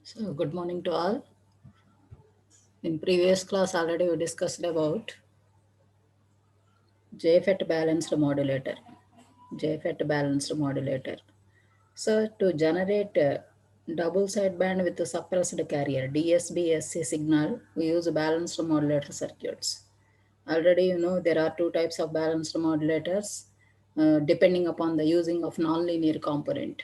So, good morning to all. In previous class, already we discussed about JFET balanced modulator. JFET balanced modulator. So, to generate double sideband with a suppressed carrier DSB-SC signal, we use balanced modulator circuits. Already, you know there are two types of balanced modulators depending upon the using of nonlinear component.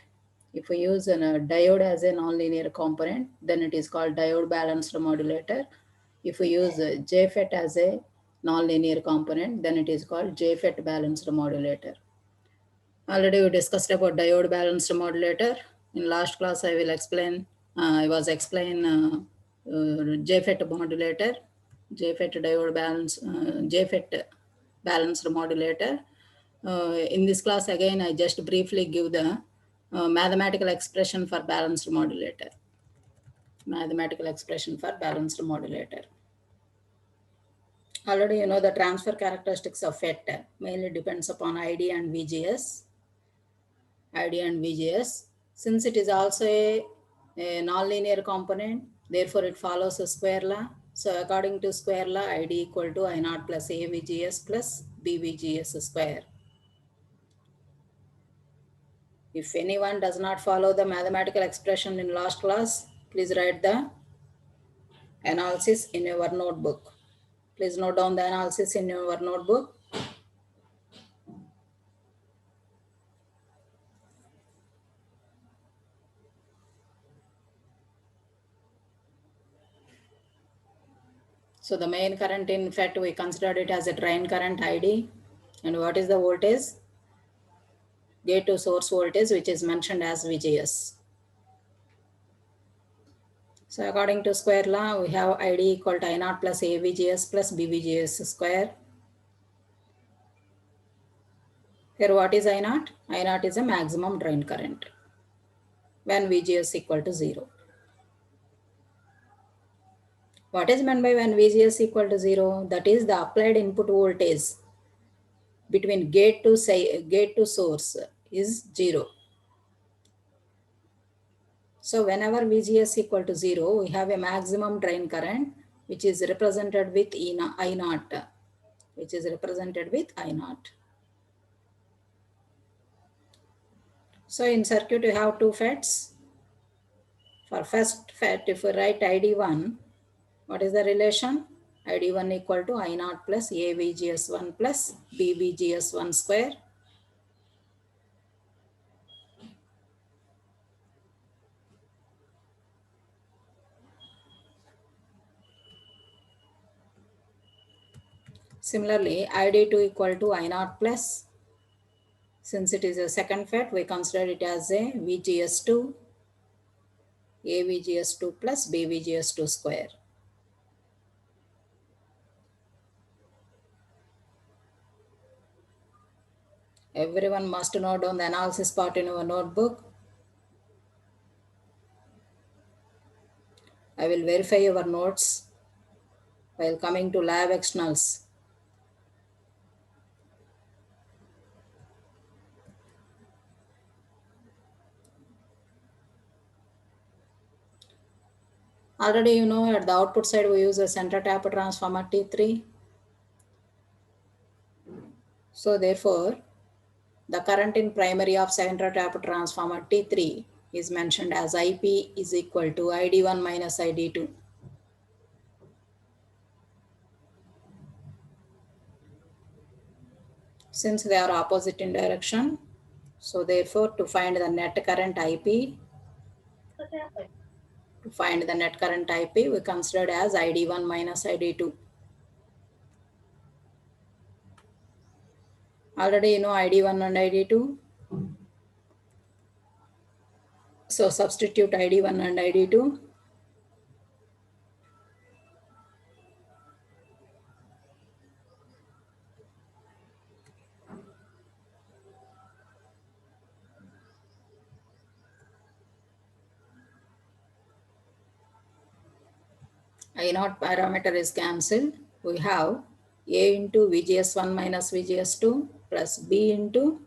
If we use a diode as a nonlinear component, then it is called diode balanced modulator. If we use JFET as a nonlinear component, then it is called JFET balanced modulator. Already we discussed about diode balanced modulator. In last class, I will explain. I was explain JFET modulator, JFET diode balance, JFET balanced modulator. In this class, again, I just briefly give the mathematical expression for balanced modulator. Mathematical expression for balanced modulator. Already, you know the transfer characteristics of FET mainly depends upon ID and VGS. ID and VGS. Since it is also a nonlinear component, therefore it follows a square law. So according to square law, ID equal to I naught plus AVGS plus BVGS square. If anyone does not follow the mathematical expression in last class, please write the analysis in your notebook. Please note down the analysis in your notebook. So the main current, in fact, we considered it as a drain current ID. And what is the voltage? Gate to source voltage, which is mentioned as VGS. So according to square law, we have ID equal to I naught plus AVGS plus BVGS square. Here what is I naught? I naught is a maximum drain current when VGS equal to 0. What is meant by when VGS equal to 0? That is the applied input voltage between gate to source is 0. So whenever VGS equal to 0, we have a maximum drain current which is represented with I naught, which is represented with I naught. So in circuit you have two FETs. For first FET, if we write ID1, what is the relation? ID1 equal to I naught plus AVGS1 plus BVGS1 square. Similarly, ID2 equal to I naught plus, since it is a second FET, we consider it as a VGS2, AVGS2 plus BVGS2 square. Everyone must note down the analysis part in your notebook. I will verify your notes while coming to lab externals. Already you know at the output side we use a center tap transformer T3. So therefore, the current in primary of center tap transformer T3 is mentioned as IP is equal to ID1 minus ID2. Since they are opposite in direction, so therefore to find the net current IP, we considered as ID1 minus ID2. Already you know ID1 and ID2. So substitute ID1 and ID2. I naught parameter is cancelled. We have A into VGS1 minus VGS2 plus B into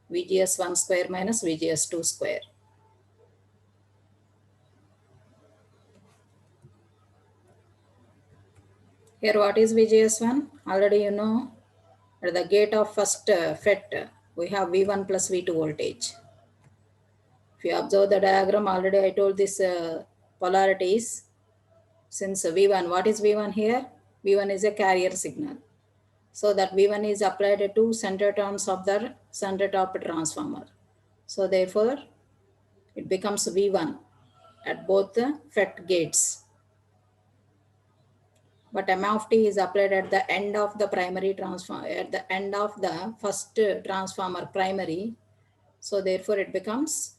VGS1 square minus VGS2 square. Here what is VGS1? Already you know, at the gate of first FET, we have V1 plus V2 voltage. If you observe the diagram, already I told this polarities. Since V1, what is V1 here? V1 is a carrier signal. So that V1 is applied to center turns of the center top transformer. So therefore, it becomes V1 at both the FET gates. But M of T is applied at the end of the primary transformer, at the end of the first transformer primary. So therefore, it becomes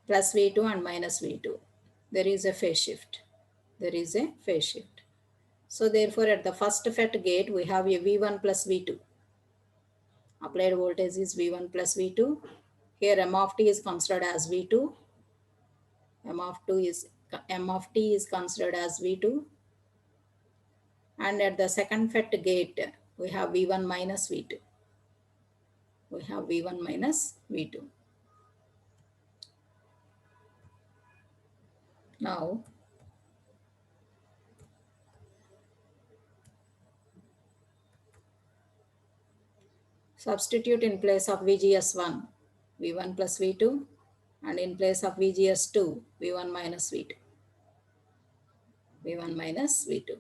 plus V2 and minus V2. There is a phase shift. There is a phase shift. So therefore, at the first FET gate, we have a V1 plus V2. Applied voltage is V1 plus V2. Here M of T is considered as V2. M of T is considered as V2. And at the second FET gate, we have V1 minus V2. We have V1 minus V2. Now, substitute in place of VGS1, V1 plus V2, and in place of VGS2, V1 minus V2. V1 minus V2.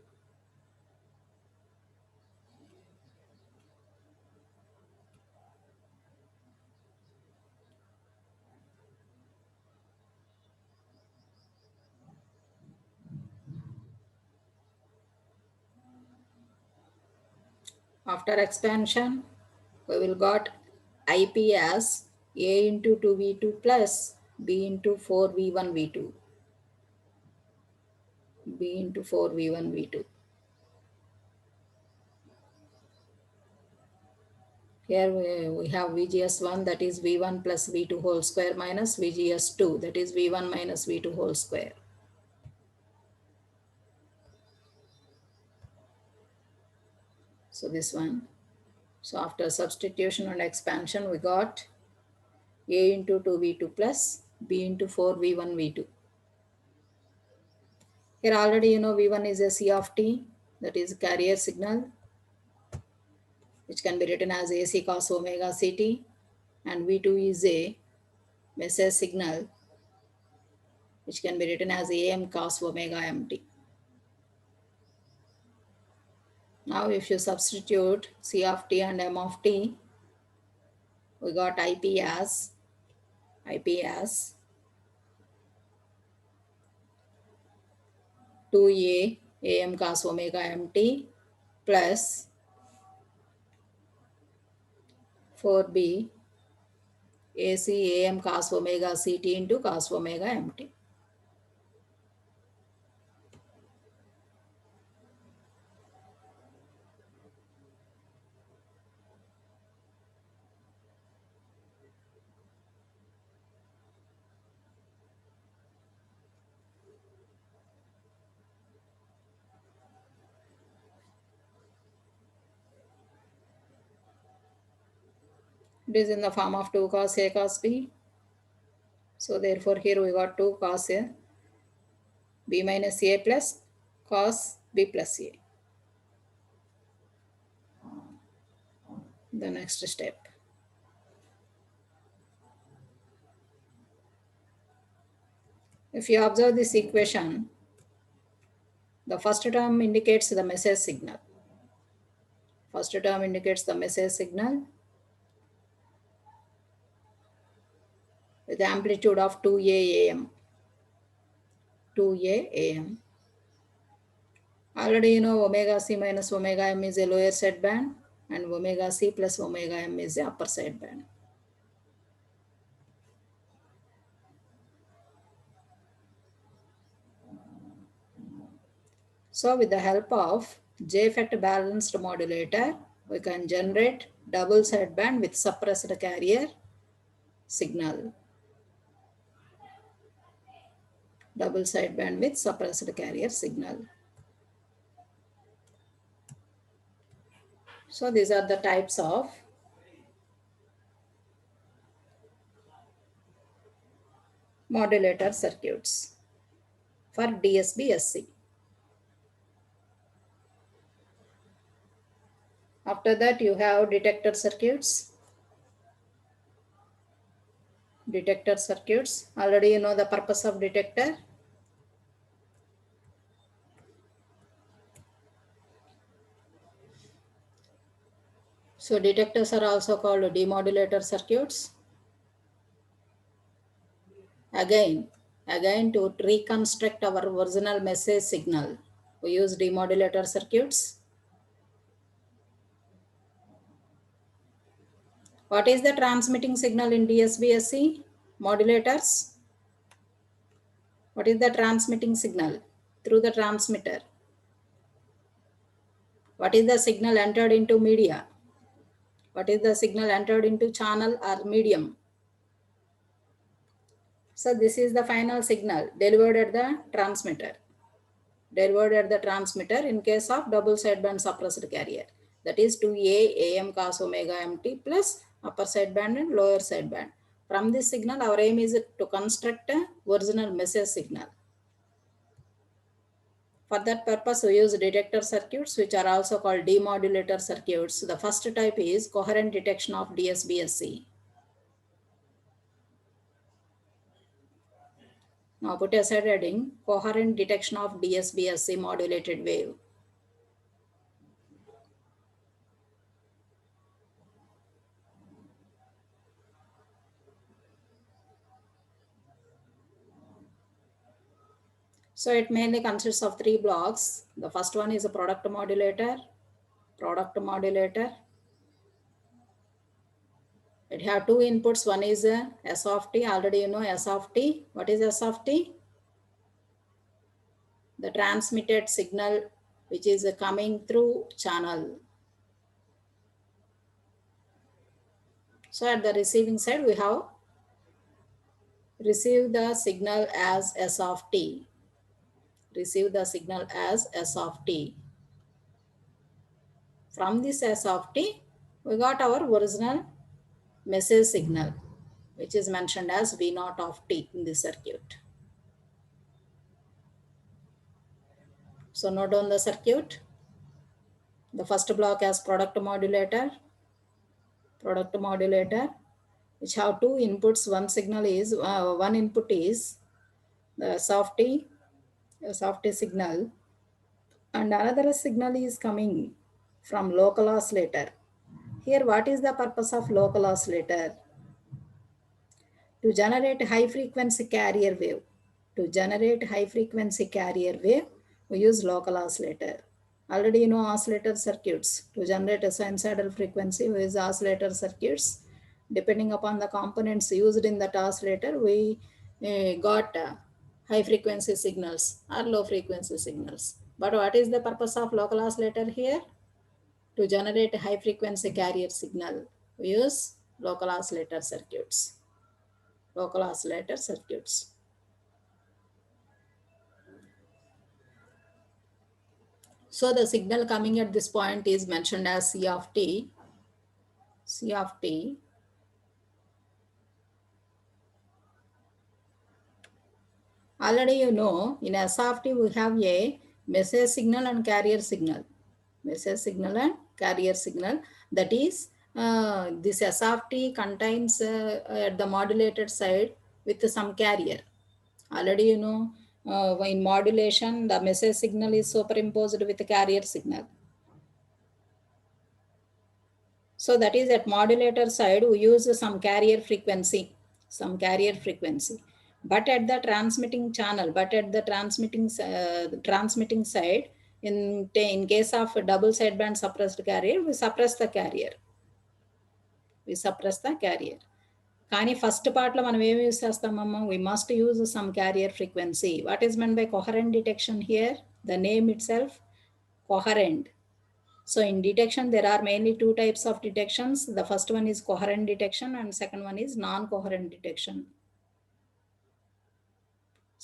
After expansion, we will got IP as A into 2V2 plus B into 4V1V2. B into 4V1V2. Here we have VGS1, that is V1 plus V2 whole square, minus VGS2, that is V1 minus V2 whole square. So this one. So after substitution and expansion, we got A into 2V2 plus B into 4V1V2. Here already you know V1 is a C of T, that is carrier signal, which can be written as AC cos omega Ct, and V2 is a message signal, which can be written as AM cos omega Mt. Now if you substitute C of T and M of T, we got IP as 2A AM cos omega Mt plus 4B AC AM cos omega Ct into cos omega Mt. It is in the form of 2 cos A cos B. So therefore here we got 2 cos A B minus A plus cos B plus A. The next step. If you observe this equation, the first term indicates the message signal. First term indicates the message signal with amplitude of 2A AM. 2A AM. Already you know omega C minus omega M is a lower side band and omega C plus omega M is the upper side band. So with the help of JFET balanced modulator, we can generate double sideband with suppressed carrier signal. Double sideband with suppressed carrier signal. So these are the types of modulator circuits for DSB-SC. After that, you have detector circuits. Detector circuits. Already you know the purpose of detector. So detectors are also called demodulator circuits. Again to reconstruct our original message signal, we use demodulator circuits. What is the transmitting signal in DSBSC modulators? What is the transmitting signal through the transmitter? What is the signal entered into media? What is the signal entered into channel or medium? So this is the final signal delivered at the transmitter. Delivered at the transmitter in case of double sideband suppressed carrier. That is 2A AM cos omega MT plus upper sideband and lower sideband. From this signal, our aim is to construct a original message signal. For that purpose, we use detector circuits, which are also called demodulator circuits. The first type is coherent detection of DSBSC. Now put aside heading, coherent detection of DSBSC modulated wave. So it mainly consists of three blocks. The first one is a product modulator. Product modulator. It have two inputs. One is a S of t. Already you know S of t. What is S of t? The transmitted signal which is coming through channel. So at the receiving side, we have receive the signal as S of t. Receive the signal as S of t. From this S of t, we got our original message signal, which is mentioned as V naught of t in this circuit. So note down the circuit. The first block has product modulator, which have two inputs. One signal is one input is the soft signal, and another signal is coming from local oscillator. Here, what is the purpose of local oscillator? To generate high frequency carrier wave. To generate high frequency carrier wave, we use local oscillator. Already you know oscillator circuits. To generate a sinusoidal frequency, we use oscillator circuits. Depending upon the components used in that oscillator, we got high frequency signals or low frequency signals. But what is the purpose of local oscillator here? To generate a high frequency carrier signal, we use local oscillator circuits. Local oscillator circuits. So the signal coming at this point is mentioned as C of t. C of t. Already you know in S of t we have a message signal and carrier signal. Message signal and carrier signal. That is this S of t contains at the modulated side with some carrier. Already you know in modulation the message signal is superimposed with the carrier signal. So that is at modulator side, we use some carrier frequency. But at the transmitting side, in case of a double sideband suppressed carrier, we suppress the carrier. కానీ first పార్ట్లో మనం ఏమి use చేస్తామమ్మా? We must use some carrier frequency. What is meant by coherent detection here? The name itself, coherent. So in detection, there are mainly two types of detections. The first one is coherent detection and second one is non-coherent detection.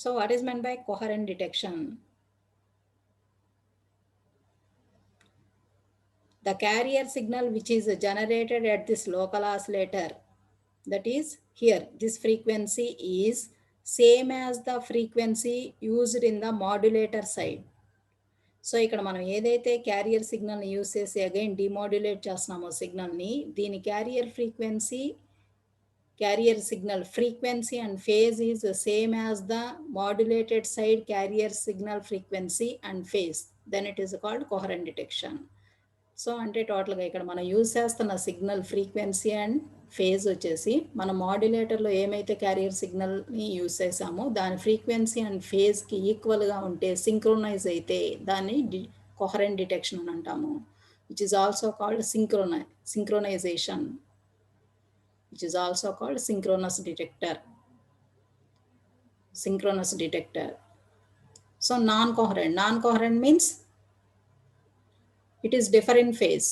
So what is meant by coherent detection? The carrier signal which is generated at this local oscillator, that is here, this frequency is same as the frequency used in the modulator side. So ఇక్కడ మనం ఏదైతే carrier సిగ్నల్ని use చేసి again డిమాడ్యులేట్ చేస్తున్నామో సిగ్నల్ని, దీని carrier signal frequency and phase is the same as the modulated side carrier signal frequency and phase. Then it is called coherent detection. So అంటే టోటల్గా ఇక్కడ మనం యూజ్ చేస్తున్న సిగ్నల్ ఫ్రీక్వెన్సీ అండ్ ఫేజ్ వచ్చేసి మన మాడ్యులేటర్లో ఏమైతే క్యారియర్ సిగ్నల్ని యూజ్ చేసామో దాని ఫ్రీక్వెన్సీ అండ్ ఫేజ్కి ఈక్వల్గా ఉంటే సింక్రోనైజ్ అయితే దాన్ని కోహరెంట్ డిటెక్షన్ అని అంటాము, which is also called synchronisation, which is also called synchronous detector. So non-coherent means it is differ in phase.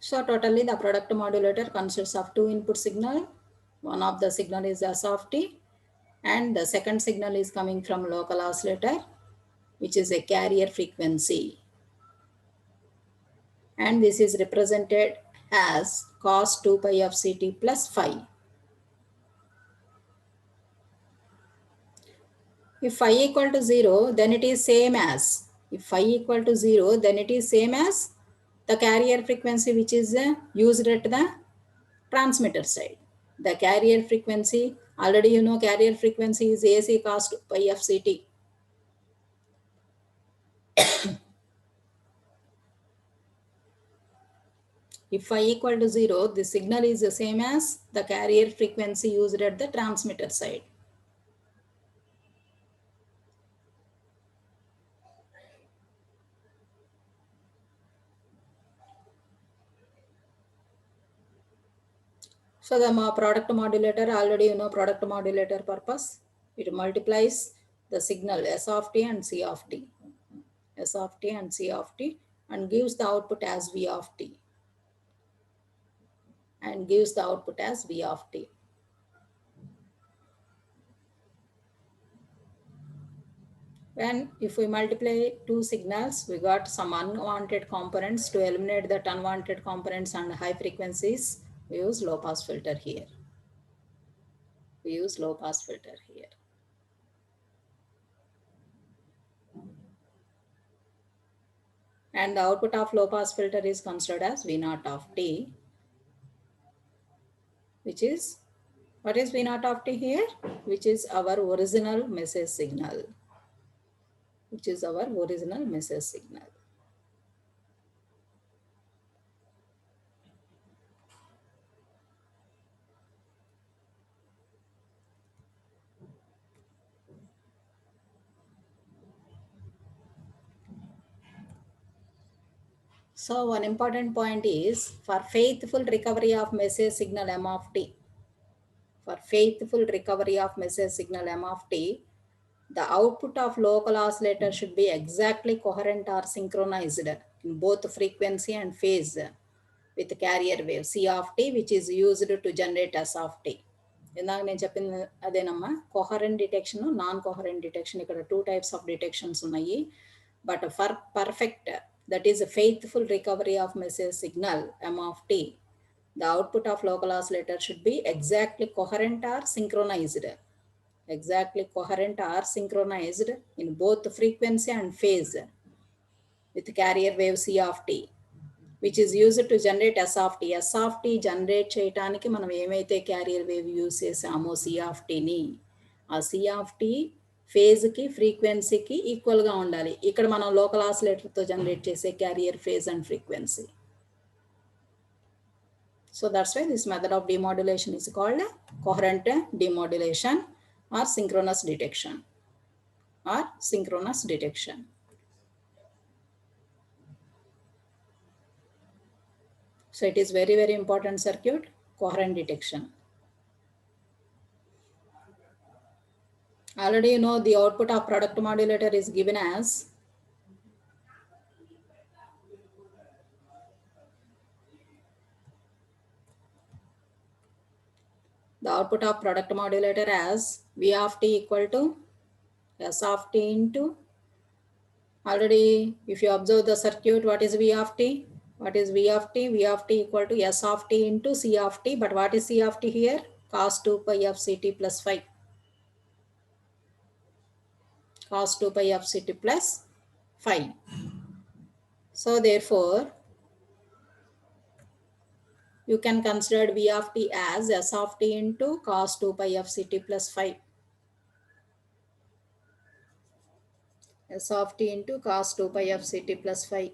So totally the product modulator consists of two input signal. One of the signal is S of t and the second signal is coming from local oscillator, which is a carrier frequency. And this is represented as cos 2 pi of ct plus phi. If phi equal to 0, then it is same as, the carrier frequency which is used at the transmitter side. The carrier frequency, already you know carrier frequency is AC cos 2 pi of ct. If phi equal to 0, the signal is the same as the carrier frequency used at the transmitter side. So the product modulator, already you know product modulator purpose. It multiplies the signal S of t and C of t. And gives the output as V of t. When if we multiply two signals, we got some unwanted components. To eliminate that unwanted components and high frequencies, we use low pass filter here. And the output of low pass filter is considered as V naught of t, which is, what is V naught of t here? Which is our original message signal. So one important point is, for faithful recovery of message signal M of t, the output of local oscillator should be exactly coherent or synchronized in both frequency and phase with carrier wave C of t, which is used to generate S of t. ఇందాక నేను చెప్పింది అదేనమ్మా, coherent detection, non coherent detection. ఇక్కడ 2 types of detections ఉన్నాయి. But for perfect, that is a faithful recovery of message signal M of t, the output of local oscillator should be exactly coherent or synchronized in both frequency and phase with carrier wave C of t, which is used to generate S of t. S of t generate చేయడానికి మనం ఏమైతే carrier wave use చేసామో C of t ని, ఆ C of t ఫేజ్కి ఫ్రీక్వెన్సీకి ఈక్వల్గా ఉండాలి. ఇక్కడ మనం లోకల్ ఆసిలేటర్తో జనరేట్ చేసే carrier phase and frequency. So that's why this method of demodulation is called coherent demodulation or synchronous detection. So it is very, very important circuit, coherent detection. Already you know the output of product modulator is given as the output of product modulator as V of t equal to S of t into, already if you observe the circuit, what is V of t? What is V of t? V of t equal to S of t into C of t. But what is C of t here? Cos 2 pi of Ct plus phi. Cos 2 pi of Ct plus phi. So therefore, you can consider V of t as S of t into cos 2 pi of Ct plus phi. S of t into cos 2 pi of Ct plus phi.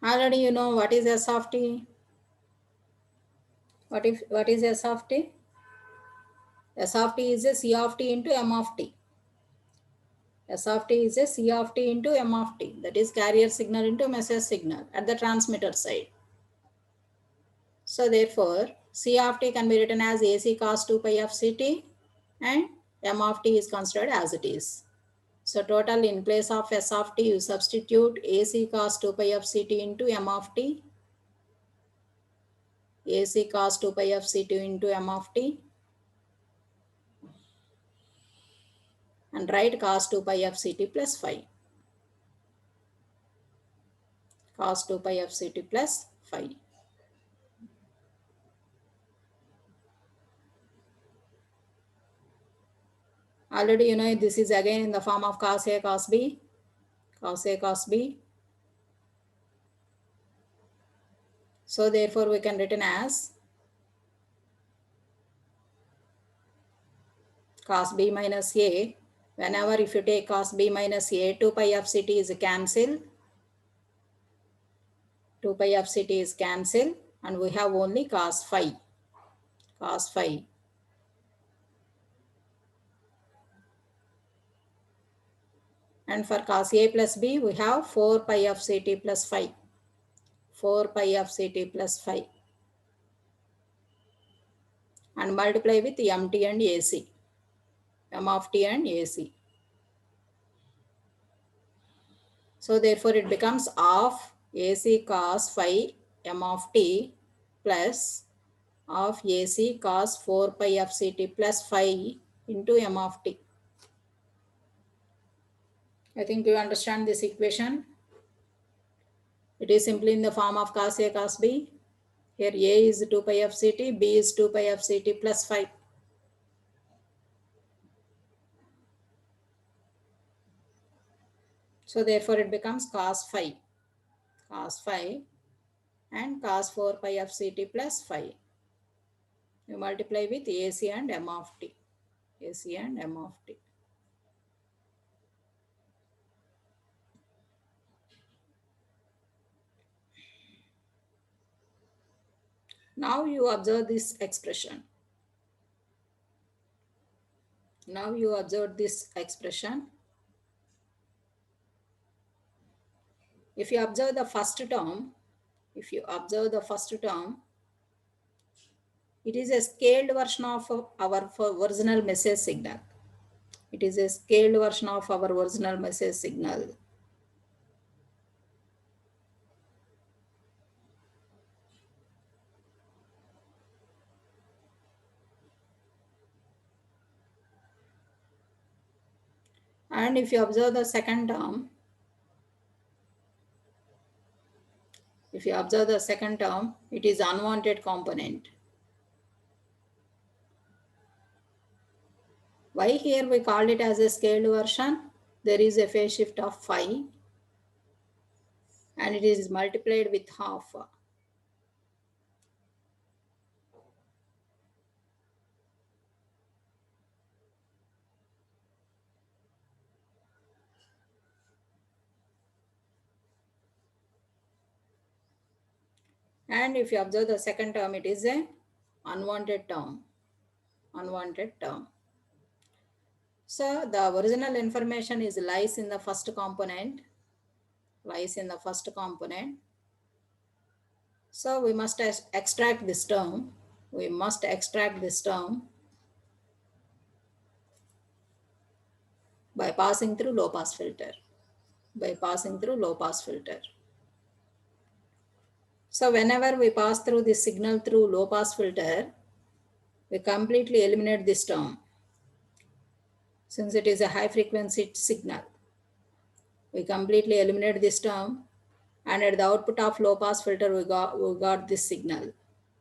Already you know what is S of t. What is S of t? S of t is a C of t into M of t. S of t is a C of t into M of t. That is carrier signal into message signal at the transmitter side. So therefore, C of t can be written as AC cos 2 pi of Ct and M of t is considered as it is. So total in place of S of t, you substitute AC cos 2 pi of Ct into M of t, AC cos 2 pi of Ct into M of t, and write cos 2 pi of Ct plus phi. Cos 2 pi of Ct plus phi. Already you know this is again in the form of cos A cos B, cos A cos B. So therefore we can written as cos B minus A. Whenever if you take cos B minus A, 2 pi of Ct is cancelled. 2 pi of Ct is cancelled and we have only cos phi. Cos phi. And for cos A plus B, we have 4 pi of Ct plus phi. 4 pi of Ct plus phi. And multiply with Mt and Ac. M of t and Ac. So therefore it becomes of AC cos phi M of t plus of AC cos 4 pi of Ct plus phi into M of t. I think you understand this equation. It is simply in the form of cos A cos B. Here A is 2 pi of Ct, B is 2 pi of Ct plus phi. So therefore it becomes cos phi and cos 4 pi of Ct plus phi. You multiply with AC and M of t. AC and M of t. Now you observe this expression. Now you observe this expression. If you observe the first term, it is a scaled version of our original message signal. It is a scaled version of our original message signal. And if you observe the second term, it is unwanted component. Why here we called it as a scaled version? There is a phase shift of phi and it is multiplied with half. And if you observe the second term, it is a unwanted term. So the original information is lies in the first component. So we must extract this term. By passing through low pass filter. So whenever we pass through this signal through low pass filter, we completely eliminate this term since it is a high frequency signal. We completely eliminate this term, and at the output of low pass filter we got this signal.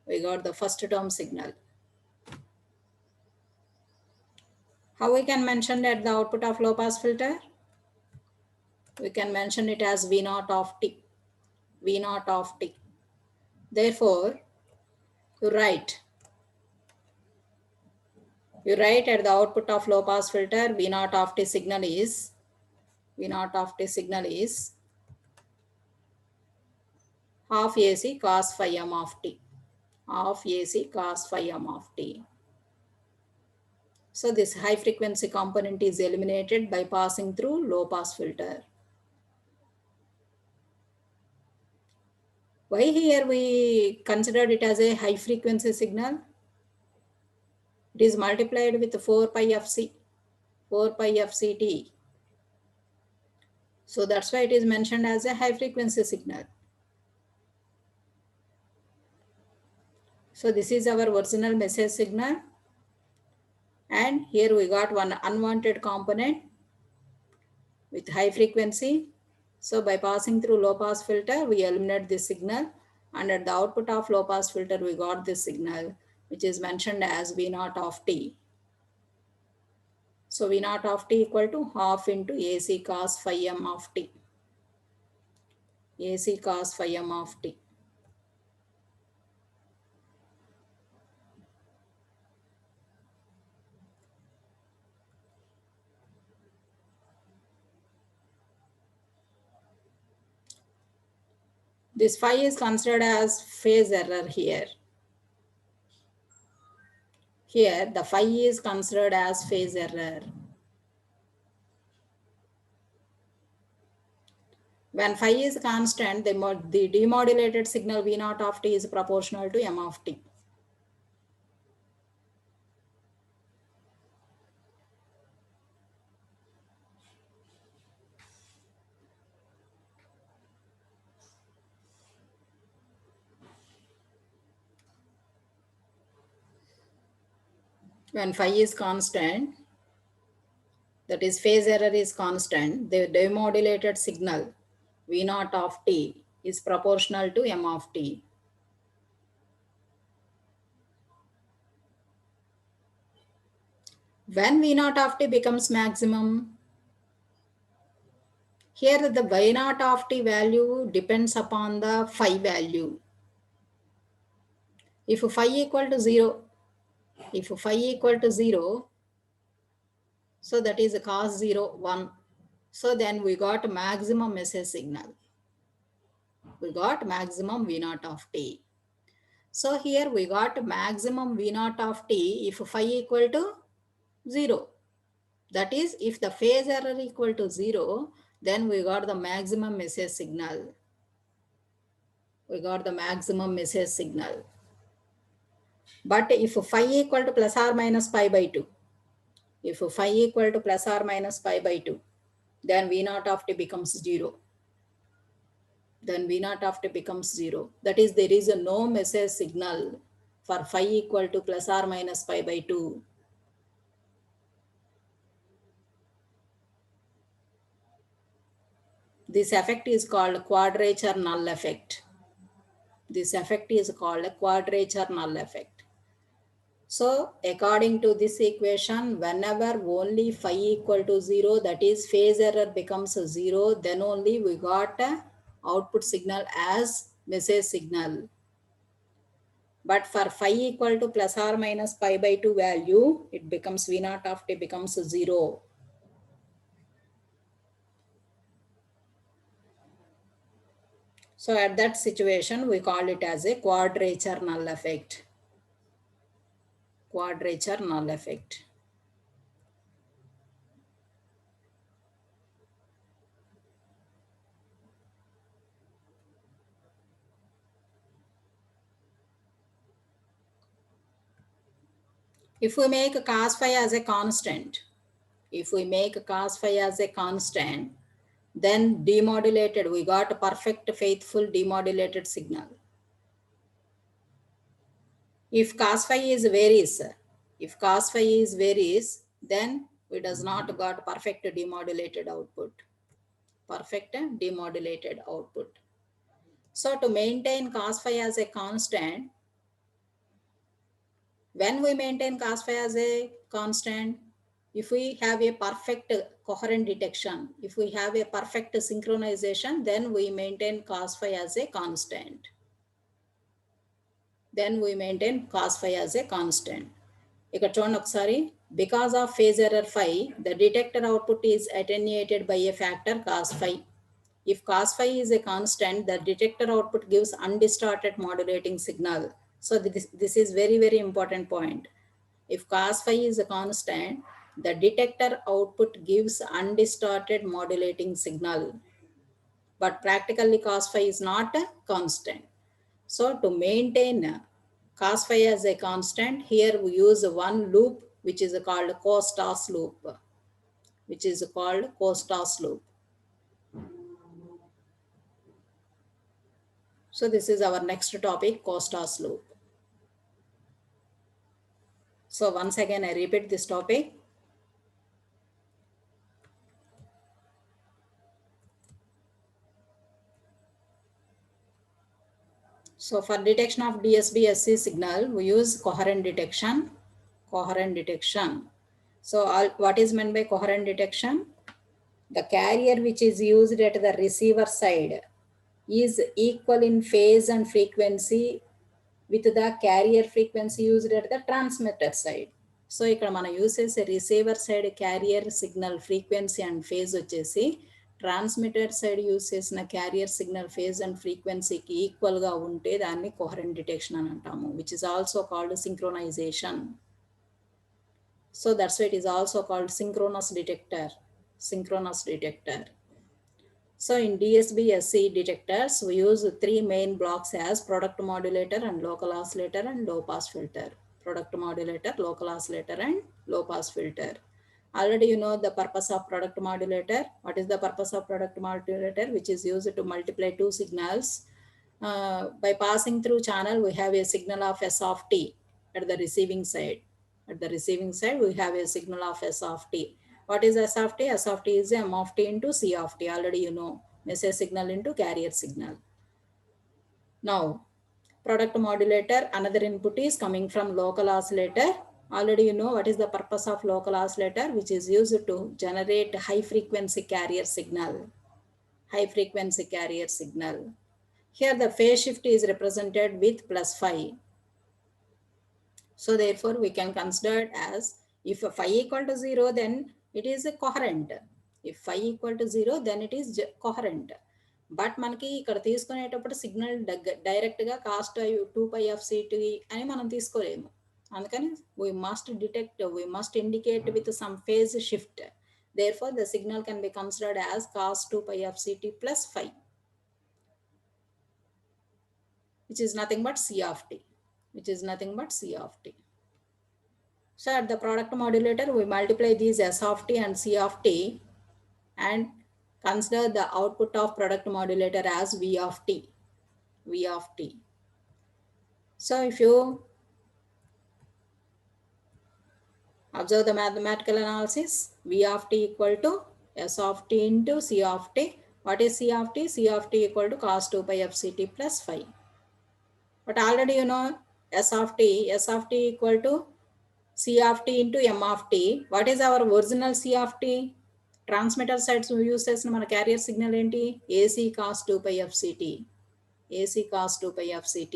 We got the first term signal. How we can mention at the output of low pass filter? We can mention it as V naught of t. V naught of t. Therefore, you write at the output of low pass filter V naught of t signal is half AC cos phi m of t. Half AC cos phi m of t. So this high frequency component is eliminated by passing through low pass filter. Why here we considered it as a high frequency signal? It is multiplied with 4 pi fc, 4 pi fct. So that's why it is mentioned as a high frequency signal. So this is our original message signal. And here we got one unwanted component with high frequency. So by passing through low pass filter, we eliminate this signal. And at the output of low pass filter, we got this signal, which is mentioned as V naught of t. So V naught of t equal to half into AC cos phi m of t. AC cos phi m of t. This phi is considered as phase error here. Here, the phi is considered as phase error. When phi is constant, the demodulated signal V naught of t is proportional to m of t. When phi is constant, that is phase error is constant, the demodulated signal V naught of t is proportional to m of t. When V naught of t becomes maximum, here the V naught of t value depends upon the phi value. If phi equal to 0, so that is cos 0, 1. So then we got maximum message signal. We got maximum V naught of t. So here we got maximum V naught of t if phi equal to 0. That is, if the phase error equal to 0, then we got the maximum message signal. We got the maximum message signal. But if phi equal to plus or minus pi by 2, if phi equal to plus or minus pi by 2, then V naught of t becomes 0. Then V naught of t becomes 0. That is, there is a no message signal for phi equal to plus or minus pi by 2. This effect is called quadrature null effect. This effect is called a quadrature null effect. So according to this equation, whenever only phi equal to 0, that is phase error becomes 0, then only we got a output signal as message signal. But for phi equal to plus or minus pi by 2 value, it becomes V naught of t becomes 0. So at that situation, we call it as a quadrature null effect. Quadrature null effect. If we make cos phi as a constant, then demodulated, we got a perfect faithful demodulated signal. If cos phi varies, then we does not got perfect demodulated output. perfect demodulated output. So to maintain cos phi as a constant, when we maintain cos phi as a constant, if we have a perfect coherent detection, if we have a perfect synchronization, then we maintain cos phi as a constant. Then we maintain cos phi as a constant. ఇక్కడ చూడండి ఒకసారి, because of phase error phi, the detector output is attenuated by a factor cos phi. If cos phi is a constant, the detector output gives undistorted modulating signal. So this is very, very important point. If cos phi is a constant, the detector output gives undistorted modulating signal. But practically cos phi is not a constant. So to maintain cos phi as a constant, here we use one loop which is called Costas loop, which is called Costas loop. So this is our next topic, Costas loop. So once again, I repeat this topic. So for detection of DSB-SC signal, we use coherent detection. Coherent detection. So what is meant by coherent detection? The carrier which is used at the receiver side is equal in phase and frequency with the carrier frequency used at the transmitter side. So ఇక్కడ మనం use చేసే receiver side carrier signal frequency and phase వచ్చేసి transmitter side use చేసిన carrier signal phase and ఫ్రీక్వెన్సీకి ఈక్వల్గా ఉంటే దాన్ని coherent detection అని అంటాము, which is also called synchronization. So that's why it is also called synchronous detector. Synchronous detector. So in DSB-SC detectors, we use three main blocks as product modulator and local oscillator and low pass filter. Product modulator, local oscillator and low pass filter. Already you know the purpose of product modulator. What is the purpose of product modulator? Which is used to multiply two signals. By passing through channel, we have a signal of S of t at the receiving side. At the receiving side, we have a signal of S of t. What is S of t? S of t is M of t into C of t. Already you know, message signal into carrier signal. Now, product modulator, another input is coming from local oscillator. Already you know what is the purpose of local oscillator, which is used to generate high frequency carrier signal. High frequency carrier signal. Here the phase shift is represented with plus phi. So therefore we can consider it as, if phi equal to 0, then it is a coherent. If phi equal to 0, then it is coherent. But మనకి ఇక్కడ తీసుకునేటప్పుడు signal డైరెక్ట్గా cost 2π of CT అని మనం తీసుకోలేము. అందుకని we must indicate with some phase shift. Therefore the signal can be considered as cos 2π of CT plus phi, which is nothing but C of t. Which is nothing but C of t. So at the product modulator, we multiply these S of t and C of t and consider the output of product modulator as V of t. V of t. So if you observe the mathematical analysis, V of t equal to S of t into C of t. What is C of t? C of t equal to cos 2π of CT plus phi. But already you know S of t equal to C of t into M of t. What is our original C of t? Transmitter sides use చేసిన మన carrier signal ఏంటి? AC cos 2π of CT. AC cos 2π of CT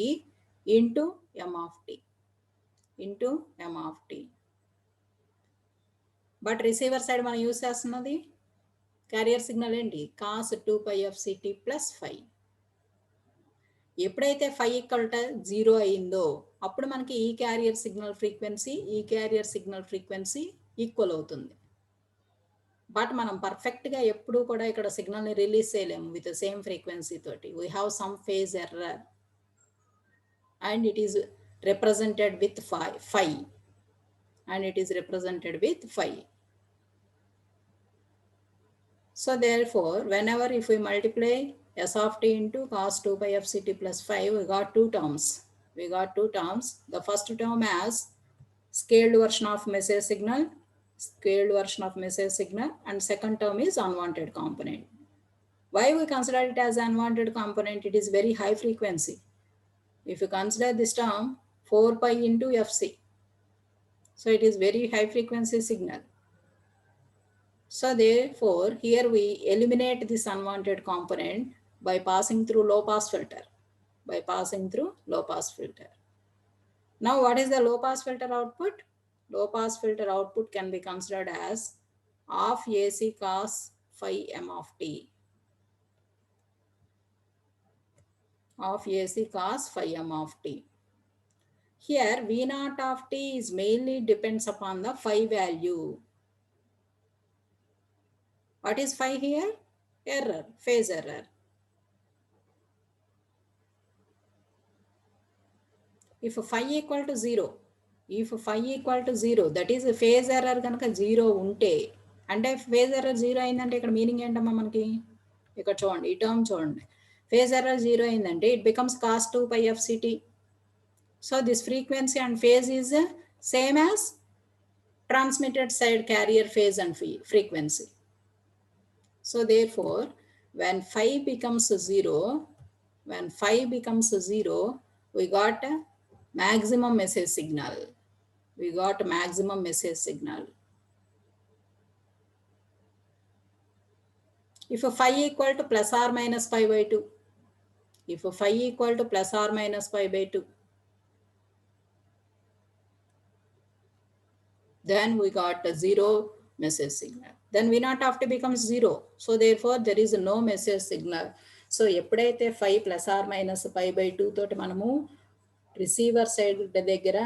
into M of t. Into M of t. But receiver side మనం use చేస్తున్నది carrier signal ఏంటి? cos 2π of CT plus phi. ఎప్పుడైతే phi equal to 0 అయిందో అప్పుడు మనకి ఈ carrier signal frequency equal అవుతుంది. But మనం పర్ఫెక్ట్గా ఎప్పుడూ కూడా ఇక్కడ సిగ్నల్ని రిలీజ్ చేయలేము విత్ సేమ్ ఫ్రీక్వెన్సీ తోటి. We have some phase error and it is represented with phi. And it is represented with phi. So therefore, whenever if we multiply S of t into cos 2π of CT plus phi, we got two terms. The first term as scaled version of message signal, and second term is unwanted component. Why we consider it as unwanted component? It is very high frequency. If you consider this term 4 pi into Fc, so it is very high frequency signal. So therefore, here we eliminate this unwanted component by passing through low pass filter. By passing through low pass filter. Now what is the low pass filter output? Low pass filter output can be considered as half AC cos phi m of t. Of AC cos phi m of t. Here V naught of t is mainly depends upon the phi value. What is phi here? Error, phase error. If phi equal to 0, that is phase error కనుక 0 ఉంటే, అంటే phase error 0 అయిందంటే ఇక్కడ meaning ఏంటమ్మా మనకి? ఇక్కడ చూడండి, ఈ టర్మ్ చూడండి. Phase error 0 అయిందంటే it becomes cos 2 pi fct. So this frequency and phase is same as transmitted side carrier phase and frequency. So therefore, when phi becomes 0, we got a maximum message signal. If phi equal to plus or minus pi by 2, then we got a 0 message signal. Then V naught of t becomes 0. So therefore, there is no message signal. So ఎప్పుడైతే phi plus or minus pi by 2 తోటి మనము receiver side దగ్గర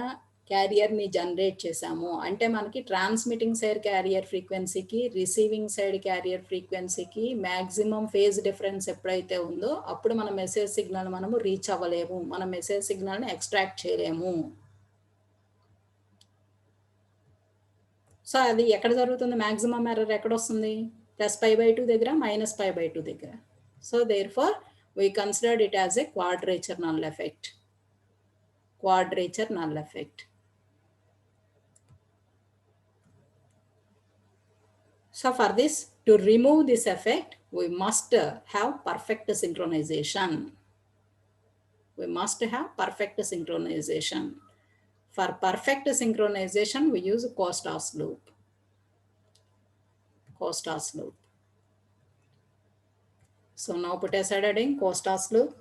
క్యారియర్ని generate చేసాము అంటే మనకి transmitting side carrier ఫ్రీక్వెన్సీకి receiving side carrier ఫ్రీక్వెన్సీకి maximum phase difference ఎప్పుడైతే ఉందో అప్పుడు మన మెసేజ్ సిగ్నల్ మనము రీచ్ అవ్వలేము, మన మెసేజ్ సిగ్నల్ని ఎక్స్ట్రాక్ట్ చేయలేము. సో అది ఎక్కడ జరుగుతుంది? మ్యాక్సిమం ఎర్రర్ ఎక్కడ వస్తుంది? ప్లస్ పై బై 2 దగ్గర, మైనస్ పై బై 2 దగ్గర. So therefore we considered it as a quadrature null effect. So for this, to remove this effect, we must have perfect synchronization. For perfect synchronization, we use Costas loop. So now put aside heading Costas loop.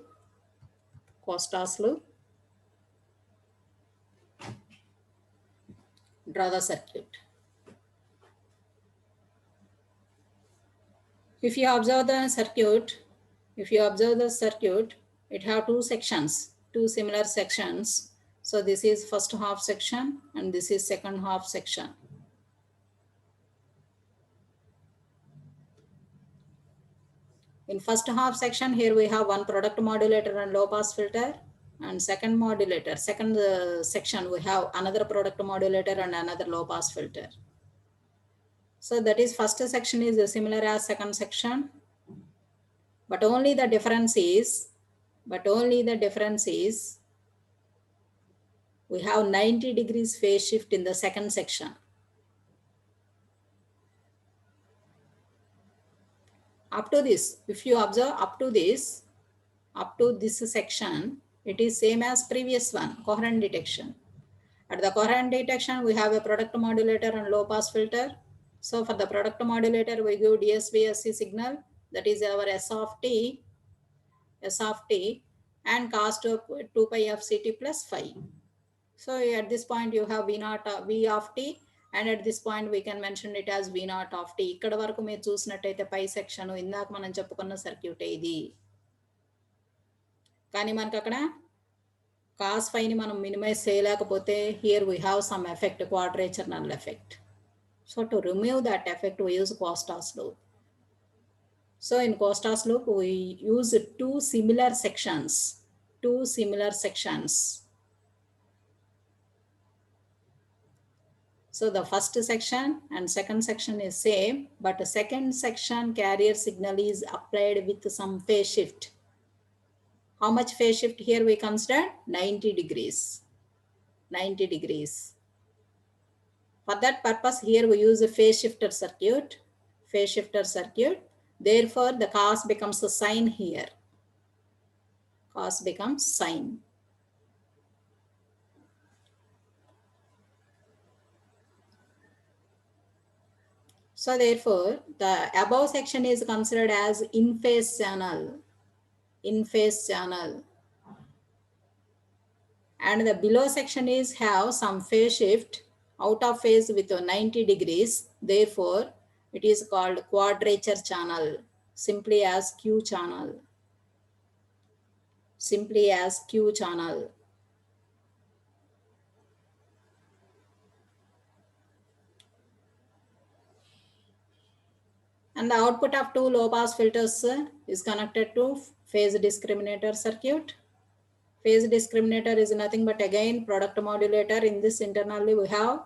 Draw the circuit. If you observe the circuit, it have two similar sections. So this is first half section and this is second half section. In first half section, here we have one product modulator and low pass filter, and second section we have another product modulator and another low pass filter. So that is first section is similar as second section, but only the difference is we have 90 degrees phase shift in the second section. Up to this, if you observe up to this section, it is same as previous one, coherent detection. At the coherent detection, we have a product modulator and low pass filter. So for the product modulator, we give DSBSC signal, that is our S of t and cos 2 pi fct plus phi. So at this point you have V of t, and at this point we can mention it as V naught of t. ఇక్కడ వరకు మీరు చూసినట్టయితే పై section ఇందాక మనం చెప్పుకున్న circuit ఇది. కానీ మనకు అక్కడ కాస్ ఫైని మనం మినిమైజ్ చేయలేకపోతే here we have some effect, quadrature null effect. So to remove that effect we use Costas loop. So in Costas loop we use two similar sections. So the first section and second section is same, but the second section carrier signal is applied with some phase shift. How much phase shift here we consider? 90 degrees. For that purpose, here we use a phase shifter circuit. Therefore, the cos becomes a sine here. Cos becomes sine. So therefore, the above section is considered as in-phase channel. In-phase channel. And the below section is have some phase shift out of phase with 90 degrees. Therefore, it is called quadrature channel, simply as Q channel. Simply as Q channel. And the output of two low pass filters is connected to phase discriminator circuit. Phase discriminator is nothing but again product modulator. In this internally we have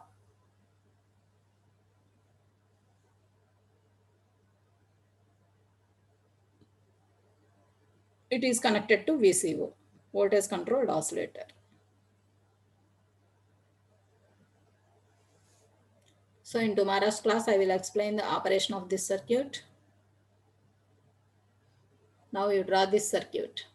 it is connected to VCO, voltage controlled oscillator. So in tomorrow's class, I will explain the operation of this circuit. Now you draw this circuit.